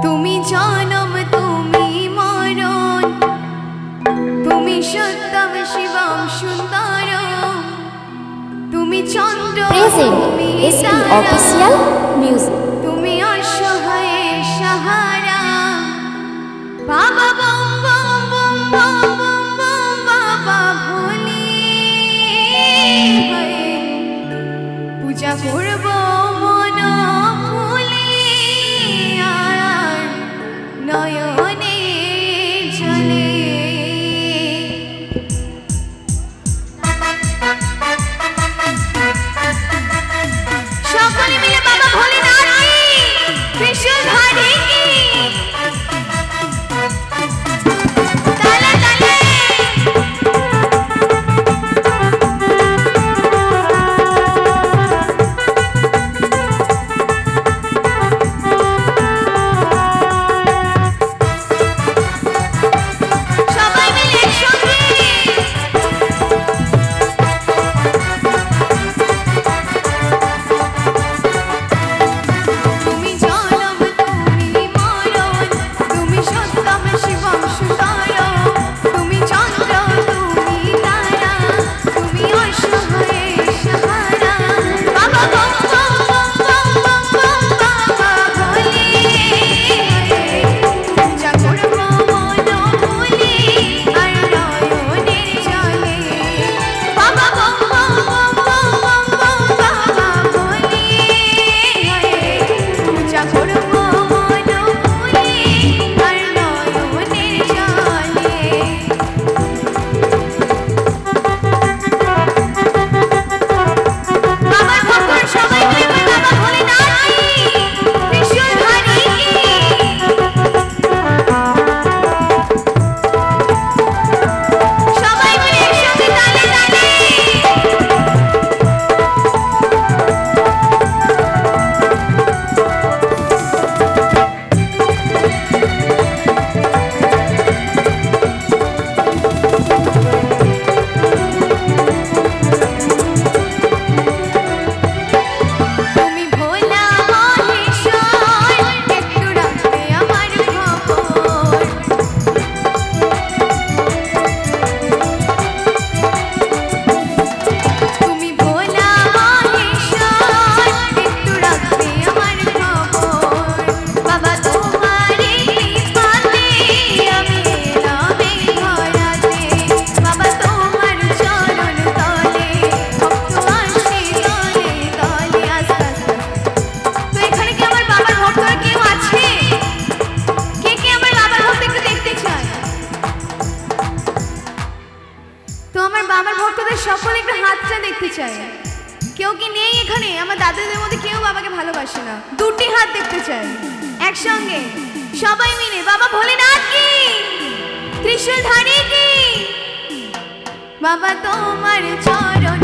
তুমি জনম তুমি মরণ, তুমি সত্যম শিবম সুন্দরম, তুমি চন্দ্র তুমি অফিসিয়াল মিউজিক, তুমি অসহায়ের সাহারা। বাবা বম বম বম বম বম বম বাবা ভোলে, পূজা করব মন ফুলে আর নয়নে জলে। সকলে মিলে বাবা ভোলেনাথ কি ত্রিশূলধারী কি তালে তালে। সবাই মিলে একসঙ্গে তুমি জনম তুমি মরণ, তুমি সত্যম শিবম সুন্দরম, তুমি চন্দ্র তুমি তারা, তুমি অসহায়ের সাহারা। বাবা বম বম বম বম বম বম বাবা ভোলে, পূজা করব মন ভুলে আর নয়নের জলে। বাবা বম বম বম বম বম বম বাবা ভোলে, পূজা করব মন ভুলে আর নয়নের জলে। বাবার ভক্তরা সবাই মিলে বাবা ভোলেনাথ কি ত্রিশূলধারী কি। সবাই মিলে একসঙ্গে তালে তালে। তুমি ভোলা মহেশ্বর, একটু রাখবে আমার খবর। তুমি ভোলা মহেশ্বর, একটু রাখবে আমার খবর। বাবা তোমারই কৃপাতে আমি এলাম এই ধরাতে। বাবা তোমার চরণ তলে ভক্ত আসে তলে তলে। আস্তে আস্তে। তো এখানে কি আমার বাবার ভক্তরা কেউ আছে? কে কে আমার বাবার ভক্ত একটু দেখতে চায়? তো আমার বাবার ভক্তদের সকলে একটু হাতটা দেখতে চায়। কেউ কি নেই এখানে? আমার দাদাদের মধ্যে কেউ বাবাকে ভালোবাসে না, দুটি হাত দেখতে চায় একসঙ্গে। সবাই মিলে বাবা ভোলেনাথ কি ত্রিশূলধারী কি। বাবা তোমার চরণ